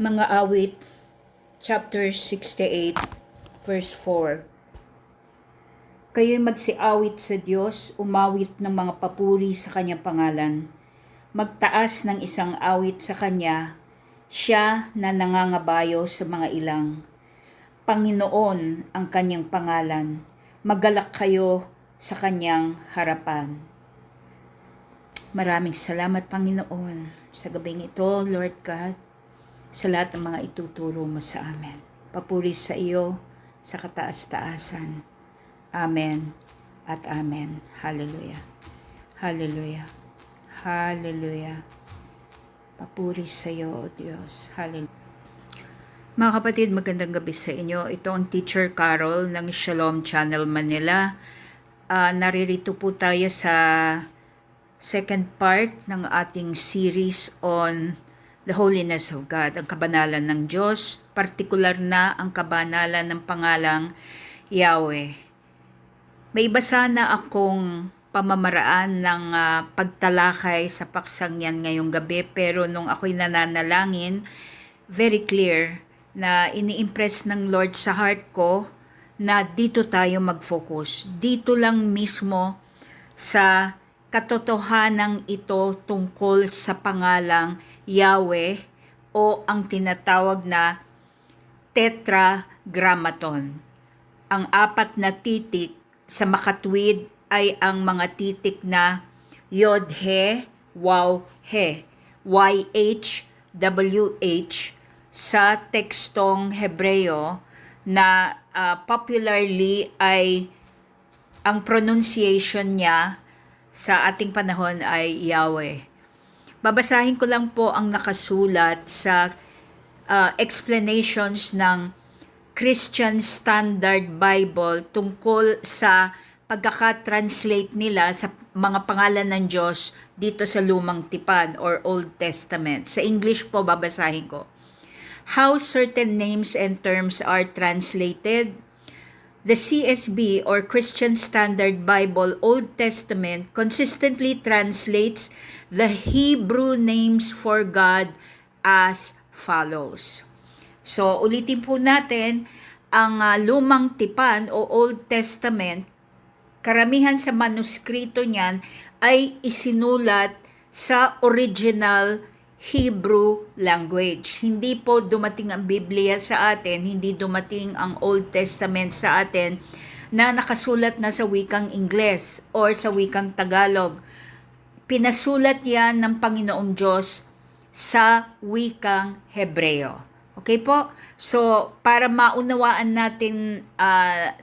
Mga awit, chapter 68, verse 4. Kayo'y magsiawit sa Diyos, umawit ng mga papuri sa Kanyang pangalan. Magtaas ng isang awit sa Kanya, siya na nangangabayo sa mga ilang. Panginoon ang Kanyang pangalan, magalak kayo sa Kanyang harapan. Maraming salamat, Panginoon, sa gabing ito, Lord God, sa lahat ng mga ituturo mo sa amin. Papuri sa iyo sa kataas-taasan. Amen at amen. Hallelujah. Hallelujah. Hallelujah. Papuri sa iyo, O Diyos. Hallelujah. Mga kapatid, magandang gabi sa inyo. Ito ang Teacher Carol ng Shalom Channel Manila. Naririto po tayo sa second part ng ating series on the holiness of God, ang kabanalan ng Diyos, partikular na ang kabanalan ng pangalang Yahweh. May iba sana akong pamamaraan ng pagtalakay sa paksang yan ngayong gabi, pero nung ako'y nananalangin, very clear na ini-impress ng Lord sa heart ko na dito tayo mag-focus. Dito lang mismo sa katotohanan ito tungkol sa pangalang Yahweh o ang tinatawag na tetragrammaton. Ang apat na titik sa makatwid ay ang mga titik na Yod He, Waw He, YH, WH sa tekstong Hebreo na popularly ay ang pronunciation niya sa ating panahon ay Yahweh. Babasahin ko lang po ang nakasulat sa explanations ng Christian Standard Bible tungkol sa pagkaka-translate nila sa mga pangalan ng Diyos dito sa Lumang Tipan or Old Testament. Sa English po babasahin ko. How certain names and terms are translated. The CSB or Christian Standard Bible Old Testament consistently translates the Hebrew names for God as follows. So, ulitin po natin, ang Lumang Tipan o Old Testament, karamihan sa manuskrito niyan ay isinulat sa original Hebrew language. Hindi po dumating ang Biblia sa atin, hindi dumating ang Old Testament sa atin na nakasulat na sa wikang Ingles or sa wikang Tagalog. Pinasulat yan ng Panginoong Diyos sa wikang Hebreo. Okay po? So, para maunawaan natin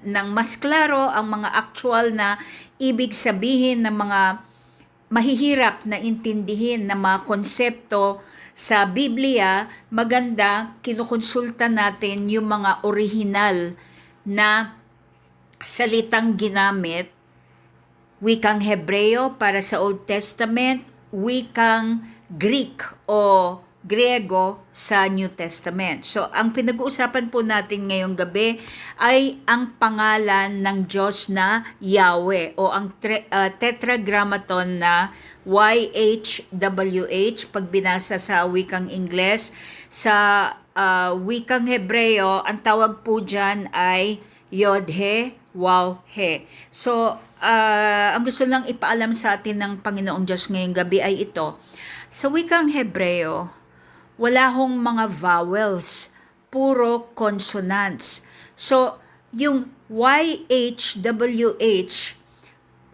ng mas klaro ang mga actual na ibig sabihin ng mga mahihirap na intindihin na mga konsepto sa Biblia, maganda kinukonsulta natin yung mga orihinal na salitang ginamit, wikang Hebreo para sa Old Testament, wikang Greek o Griego sa New Testament. So, ang pinag-uusapan po natin ngayong gabi ay ang pangalan ng Diyos na Yahweh o ang tetragrammaton na YHWH pag binasa sa wikang Ingles. Sa wikang Hebreo, ang tawag po dyan ay Yod He, Waw He. So, ang gusto lang ipaalam sa atin ng Panginoong Diyos ngayong gabi ay ito. Sa wikang Hebreo, wala hong mga vowels, puro consonants. So, yung YHWH,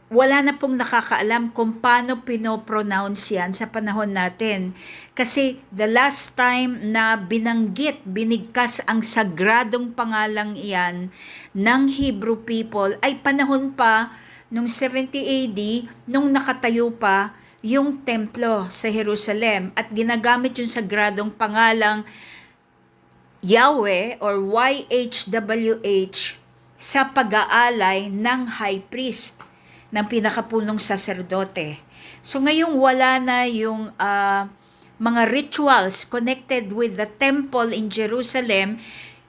wala na pong nakakaalam kung paano pinopronounce yan sa panahon natin. Kasi the last time na binigkas ang sagradong pangalang iyan ng Hebrew people ay panahon pa nung 70 AD, nung nakatayo pa yung templo sa Jerusalem at ginagamit yung sagradong pangalang Yahweh or YHWH sa pag-aalay ng high priest, ng pinakapunong saserdote. So ngayong wala na yung mga rituals connected with the temple in Jerusalem,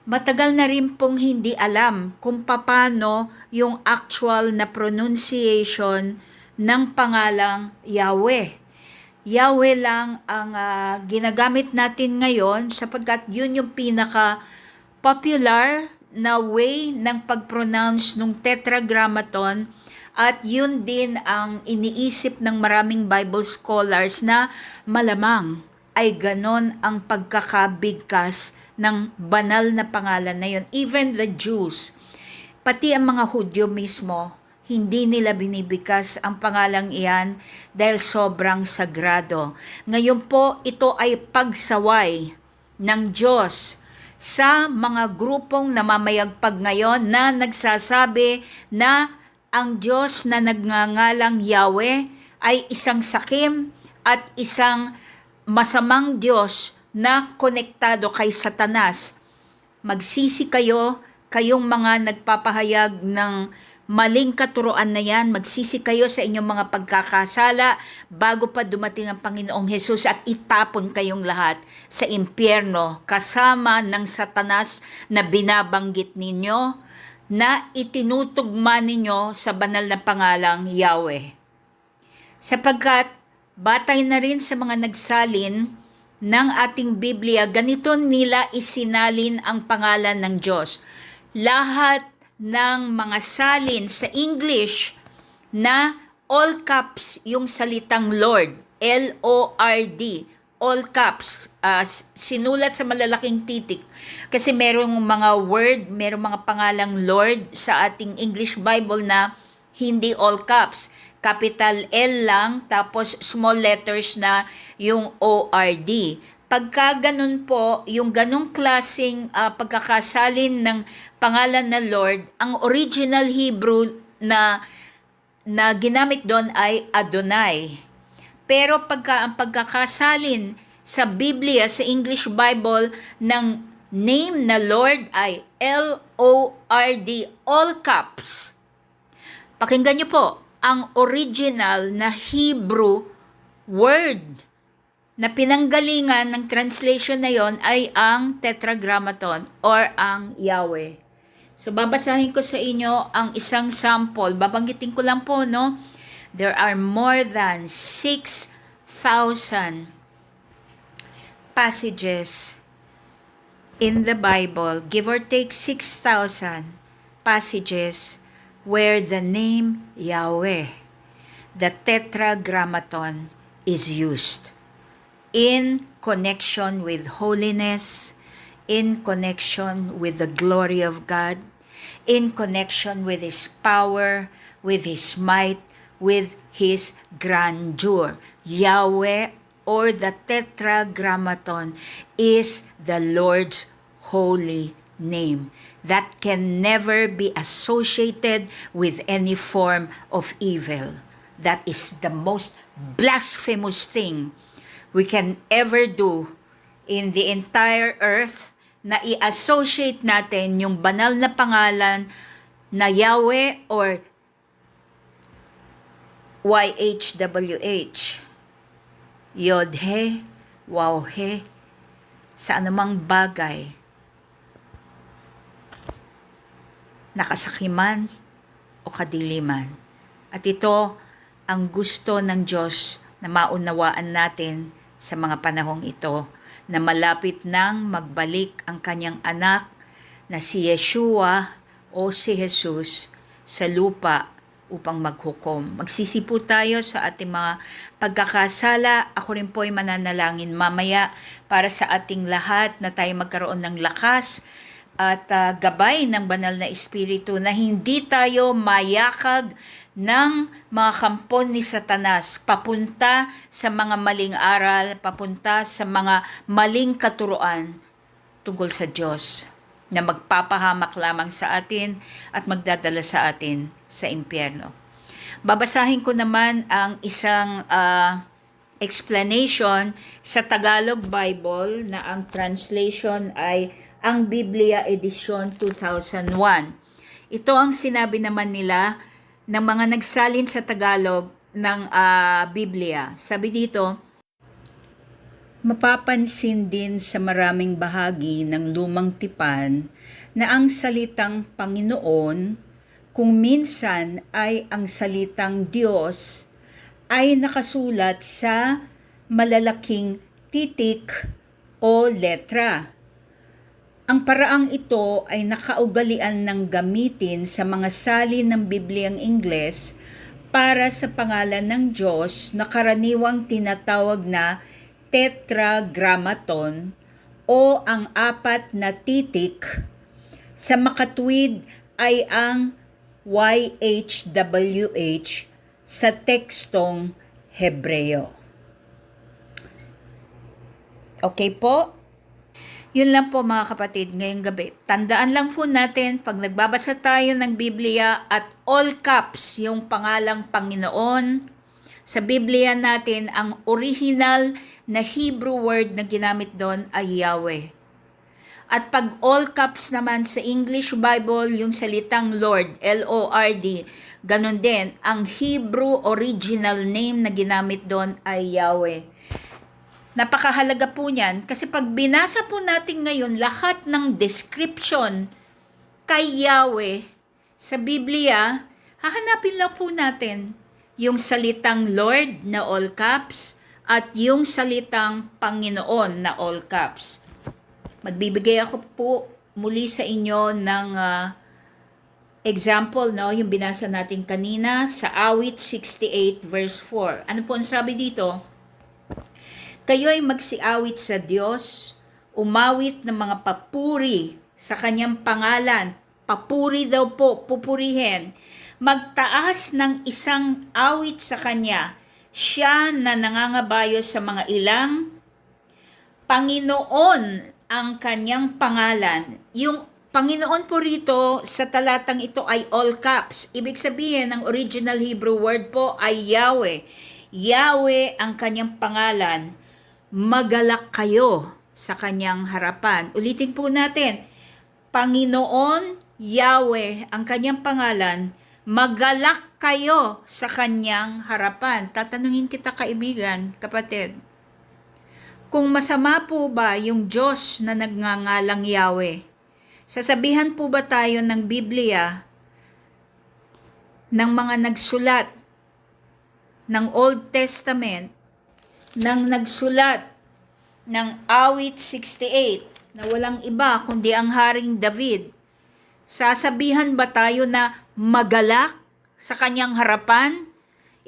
matagal na rin pong hindi alam kung paano yung actual na pronunciation ng pangalang Yahweh. Yahweh lang ang ginagamit natin ngayon sapagkat yun yung pinaka-popular na way ng pag-pronounce ng Tetragrammaton at yun din ang iniisip ng maraming Bible scholars na malamang ay ganon ang pagkakabigkas ng banal na pangalan na yun. Even the Jews, pati ang mga Hudyo mismo, hindi nila binibigkas ang pangalang iyan dahil sobrang sagrado. Ngayon po, ito ay pagsaway ng Diyos sa mga grupong namamayagpag ngayon na nagsasabi na ang Diyos na nagngangalang Yahweh ay isang sakim at isang masamang Diyos na konektado kay Satanas. Magsisi kayo, kayong mga nagpapahayag ng maling katuruan na yan, magsisi kayo sa inyong mga pagkakasala bago pa dumating ang Panginoong Hesus at itapon kayong lahat sa impyerno kasama ng Satanas na binabanggit ninyo na itinutugma ninyo sa banal na pangalang Yahweh. Sapagkat batay na rin sa mga nagsalin ng ating Biblia, ganito nila isinalin ang pangalan ng Diyos. Lahat ng mga salin sa English na all caps yung salitang Lord, L-O-R-D, all caps, sinulat sa malalaking titik. Kasi merong mga word, merong mga pangalang Lord sa ating English Bible na hindi all caps. Capital L lang, tapos small letters na yung O-R-D. Pagka ganun po, yung ganung klaseng pagkakasalin ng pangalan na Lord, ang original Hebrew na ginamit doon ay Adonai. Pero pagka ang pagkakasalin sa Biblia, sa English Bible, ng name na Lord ay L-O-R-D, all caps. Pakinggan niyo po, ang original na Hebrew word na pinanggalingan ng translation na yon ay ang Tetragrammaton or ang Yahweh. So babasahin ko sa inyo ang isang sample. Babanggitin ko lang po, no? There are more than 6,000 passages in the Bible, give or take 6,000 passages where the name Yahweh, the Tetragrammaton, is used in connection with holiness, in connection with the glory of God, in connection with His power, with His might, with His grandeur. Yahweh or the Tetragrammaton is the Lord's holy name that can never be associated with any form of evil. That is the most blasphemous thing we can ever do in the entire earth, na i-associate natin yung banal na pangalan na Yahweh or YHWH, Yod-He, Waw-He, sa anumang bagay, nakasakiman o kadiliman. At ito ang gusto ng Diyos na maunawaan natin sa mga panahong ito, na malapit nang magbalik ang kanyang anak na si Yeshua o si Jesus sa lupa upang maghukom. Magsisipo tayo sa ating mga pagkakasala. Ako rin po ay mananalangin mamaya para sa ating lahat na tayo magkaroon ng lakas at gabay ng banal na Espiritu na hindi tayo mayakag ng mga kampon ni Satanas papunta sa mga maling aral, papunta sa mga maling katuruan tungkol sa Diyos na magpapahamak lamang sa atin at magdadala sa atin sa impyerno. Babasahin ko naman ang isang explanation sa Tagalog Bible na ang translation ay ang Biblia Edition 2001. Ito ang sinabi naman nila ng mga nagsalin sa Tagalog ng Biblia. Sabi dito, mapapansin din sa maraming bahagi ng lumang tipan na ang salitang Panginoon, kung minsan ay ang salitang Diyos, ay nakasulat sa malalaking titik o letra. Ang paraang ito ay nakaugalian ng gamitin sa mga salin ng Bibliang Ingles para sa pangalan ng Diyos na karaniwang tinatawag na tetragrammaton o ang apat na titik. Sa makatwid ay ang YHWH sa tekstong Hebreo. Okay po? Yun lang po mga kapatid ngayong gabi. Tandaan lang po natin pag nagbabasa tayo ng Biblia at all caps yung pangalang Panginoon. Sa Biblia natin, ang original na Hebrew word na ginamit doon ay Yahweh. At pag all caps naman sa English Bible, yung salitang Lord, L-O-R-D, ganun din. Ang Hebrew original name na ginamit doon ay Yahweh. Napakahalaga po niyan kasi pag binasa po natin ngayon lahat ng description kay Yahweh sa Biblia, hahanapin lang po natin yung salitang Lord na all caps at yung salitang Panginoon na all caps. Magbibigay ako po muli sa inyo ng example, no? Yung binasa natin kanina sa Awit 68 verse 4. Ano po ang sabi dito? Kayo'y magsiawit sa Diyos, umawit ng mga papuri sa kanyang pangalan. Papuri daw po, pupurihin. Magtaas ng isang awit sa kanya. Siya na nangangabayo sa mga ilang. Panginoon ang kanyang pangalan. Yung Panginoon po rito sa talatang ito ay all caps. Ibig sabihin, ang original Hebrew word po ay Yahweh. Yahweh ang kanyang pangalan. Magalak kayo sa kanyang harapan. Ulitin po natin. Panginoon, Yahweh, ang kanyang pangalan, magalak kayo sa kanyang harapan. Tatanungin kita kaibigan, kapatid. Kung masama po ba yung Diyos na nagngangalang Yahweh? Sasabihan po ba tayo ng Biblia ng mga nagsulat ng Old Testament nang nagsulat ng Awit 68 na walang iba kundi ang Haring David, sasabihan ba tayo na magalak sa kanyang harapan?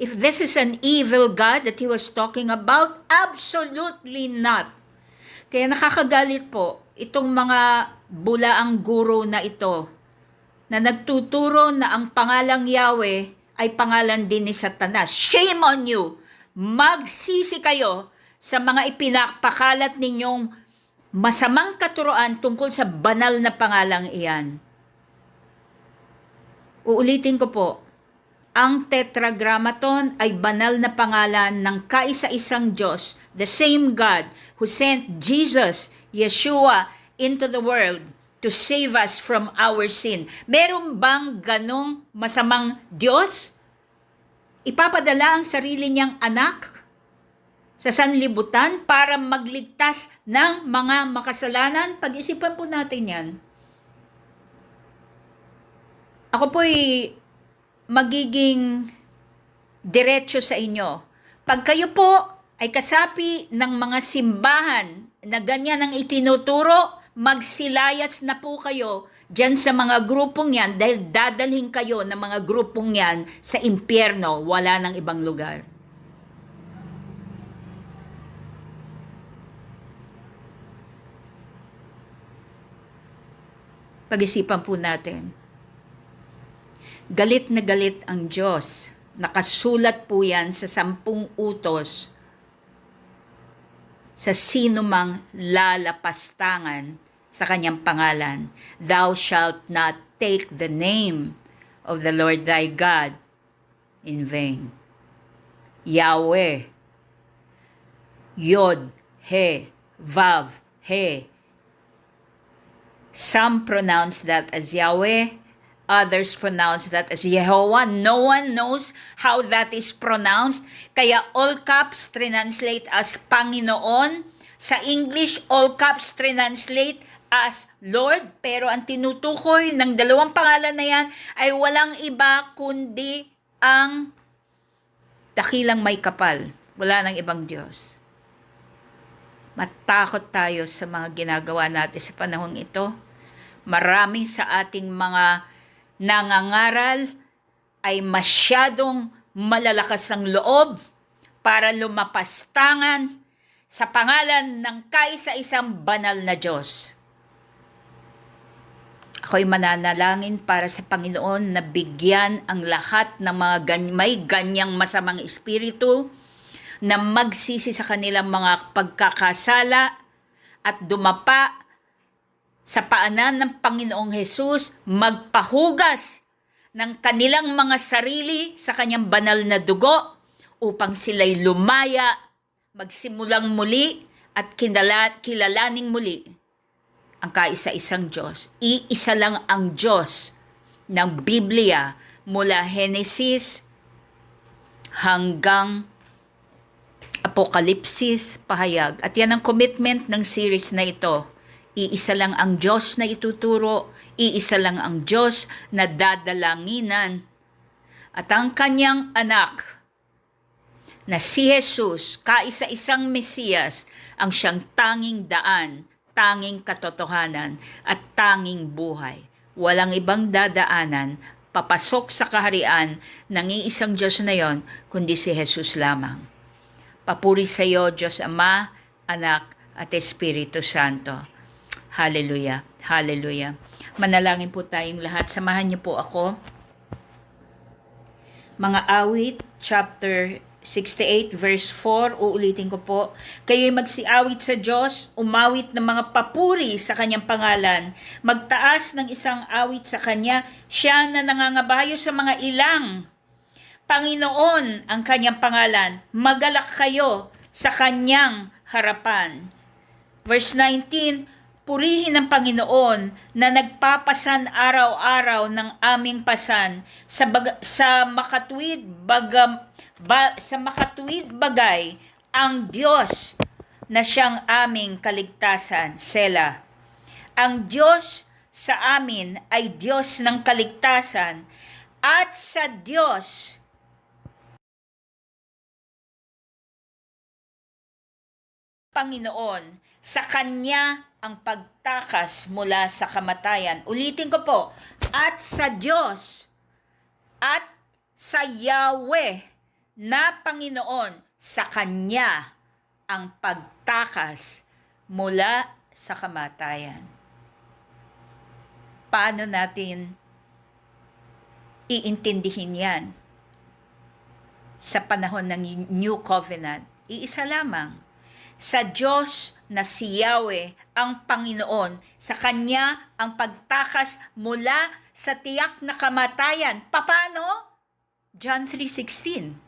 If this is an evil God that he was talking about, absolutely not. Kaya nakakagalit po itong mga bulaang guro na ito na nagtuturo na ang pangalang Yahweh ay pangalan din ni Satanas. Shame on you! Magsisi kayo sa mga ipinapakalat ninyong masamang katuroan tungkol sa banal na pangalang iyan. Uulitin ko po, ang tetragrammaton ay banal na pangalan ng kaisa-isang Diyos, the same God who sent Jesus, Yeshua, into the world to save us from our sin. Meron bang ganong masamang Diyos? Ipapadala ang sarili niyang anak sa sanlibutan para magligtas ng mga makasalanan? Pag-isipan po natin yan. Ako po'y magiging diretso sa inyo. Pag kayo po ay kasapi ng mga simbahan na ganyan ang itinuturo, magsilayas na po kayo dyan sa mga grupong yan dahil dadalhin kayo ng mga grupong yan sa impyerno, wala ng ibang lugar. Pag-isipan po natin. Galit na galit ang Diyos. Nakasulat po yan sa 10 utos sa sino mang lalapastangan sa kanyang pangalan. Thou shalt not take the name of the Lord thy God in vain. Yahweh. Yod, He, Vav, He. Some pronounce that as Yahweh. Others pronounce that as Yehovah. No one knows how that is pronounced. Kaya all caps translate as Panginoon. Sa English, all caps translate as Lord. Pero ang tinutukoy ng dalawang pangalan na yan ay walang iba kundi ang dakilang may kapal. Wala nang ibang Diyos. Matakot tayo sa mga ginagawa natin sa panahong ito. Marami sa ating mga nangangaral ay masyadong malalakas ang loob para lumapastangan sa pangalan ng kaisa-isang banal na Diyos. Ako'y mananalangin para sa Panginoon na bigyan ang lahat ng mga may ganyang masamang espiritu na magsisi sa kanilang mga pagkakasala at dumapa sa paanan ng Panginoong Hesus, magpahugas ng kanilang mga sarili sa kanyang banal na dugo upang sila'y lumaya, magsimulang muli at kilalaning muli ang kaisa-isang Diyos. Iisa lang ang Diyos ng Biblia mula Genesis hanggang Apokalipsis, pahayag. At yan ang commitment ng series na ito. Iisa lang ang Diyos na ituturo, iisa lang ang Diyos na dadalanginan. At ang kanyang anak na si Jesus, kaisa-isang Mesiyas, ang siyang tanging daan, tanging katotohanan, at tanging buhay. Walang ibang dadaanan papasok sa kaharian ng iisang Diyos na yon, kundi si Jesus lamang. Papuri sa iyo, Diyos Ama, Anak, at Espiritu Santo. Hallelujah, hallelujah. Manalangin po tayong lahat. Samahan niyo po ako. Mga Awit, chapter 68, verse 4, uulitin ko po. Kayo'y magsiawit sa Diyos, umawit ng mga papuri sa kanyang pangalan, magtaas ng isang awit sa kanya, siya na nangangabayo sa mga ilang. Panginoon ang kanyang pangalan, magalak kayo sa kanyang harapan. Verse 19, purihin ang Panginoon na nagpapasan araw-araw ng aming pasan sa makatuwid bagay ang Diyos na siyang aming kaligtasan. Sela. Ang Diyos sa amin ay Diyos ng kaligtasan at sa Diyos Panginoon, sa Kanya ang pagtakas mula sa kamatayan. Ulitin ko po, at sa Diyos, at sa Yahweh na Panginoon, sa Kanya ang pagtakas mula sa kamatayan. Paano natin iintindihin yan? Sa panahon ng New Covenant, iisa lamang. Sa Diyos na si Yahweh ang Panginoon, sa Kanya ang pagtakas mula sa tiyak na kamatayan. Paano? John 3:16.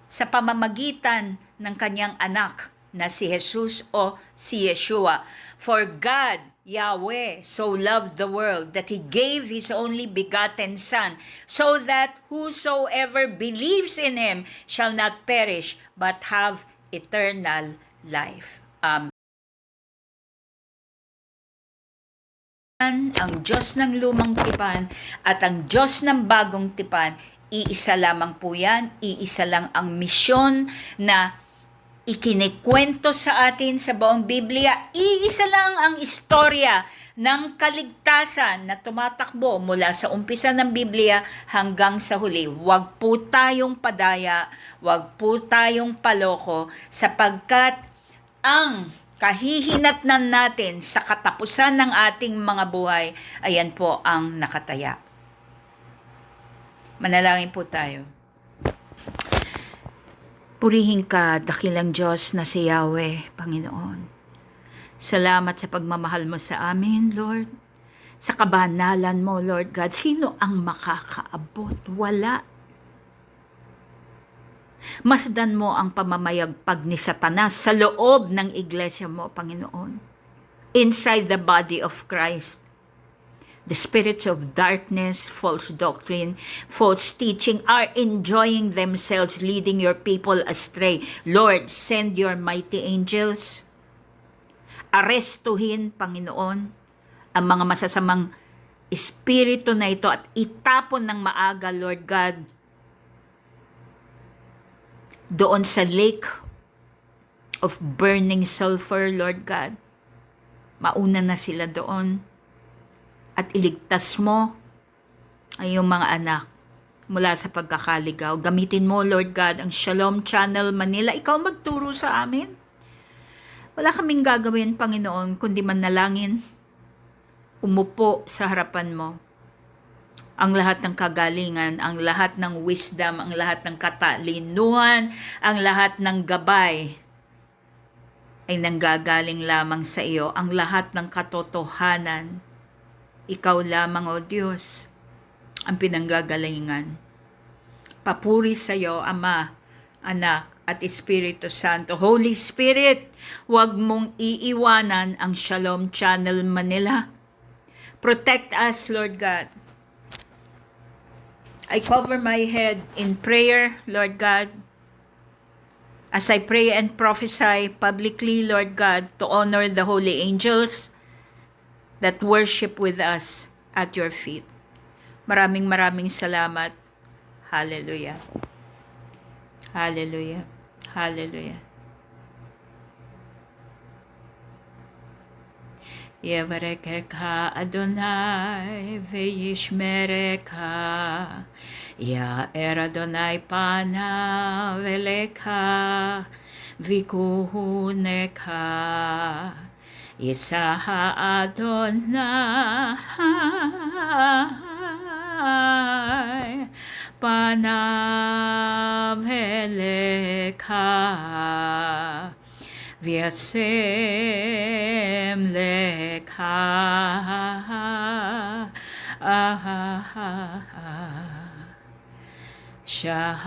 Sa pamamagitan ng Kanyang anak na si Jesus o si Yeshua. For God, Yahweh, so loved the world that He gave His only begotten Son, so that whosoever believes in Him shall not perish, but have eternal life. Ang Diyos ng lumang tipan at ang Diyos ng bagong tipan, iisa lamang po yan, iisa lang ang misyon na ikinikwento sa atin sa buong Biblia, iisa lang ang istorya ng kaligtasan na tumatakbo mula sa umpisa ng Biblia hanggang sa huli. Huwag po tayong padaya, huwag po tayong paloko, sapagkat ang kahihinatnan natin sa katapusan ng ating mga buhay, ayan po ang nakataya. Manalangin po tayo. Purihin ka, dakilang Diyos na si Yahweh, Panginoon. Salamat sa pagmamahal mo sa amin, Lord. Sa kabanalan mo, Lord God. Sino ang makakaabot? Wala. Masdan mo ang pamamayagpag ni Satanas sa loob ng iglesia mo, Panginoon. Inside the body of Christ. The spirits of darkness, false doctrine, false teaching are enjoying themselves, leading your people astray. Lord, send your mighty angels. Arestuhin, Panginoon, ang mga masasamang espiritu na ito at itapon ng maaga, Lord God, doon sa lake of burning sulfur, Lord God. Mauna na sila doon at iligtas mo ay iyong mga anak mula sa pagkakaligaw. Gamitin mo, Lord God, ang Shalom Channel Manila. Ikaw magturo sa amin. Wala kaming gagawin, Panginoon, kundi manalangin, umupo sa harapan mo. Ang lahat ng kagalingan, ang lahat ng wisdom, ang lahat ng katalinuhan, ang lahat ng gabay ay nanggagaling lamang sa iyo. Ang lahat ng katotohanan, ikaw lamang, O Diyos, ang pinanggagalingan. Papuri sa iyo, Ama, Anak, at Espiritu Santo. Holy Spirit, huwag mong iiwanan ang Shalom Channel Manila. Protect us, Lord God. I cover my head in prayer, Lord God, as I pray and prophesy publicly, Lord God, to honor the holy angels that worship with us at your feet. Maraming salamat. Hallelujah. Hallelujah. Hallelujah. Yevarekecha Adonai ve'yishmerecha, Ya'er Adonai panav elecha v'kuhunecha, Yisaha Adonai panav elecha, V'yasem lecha Shalom.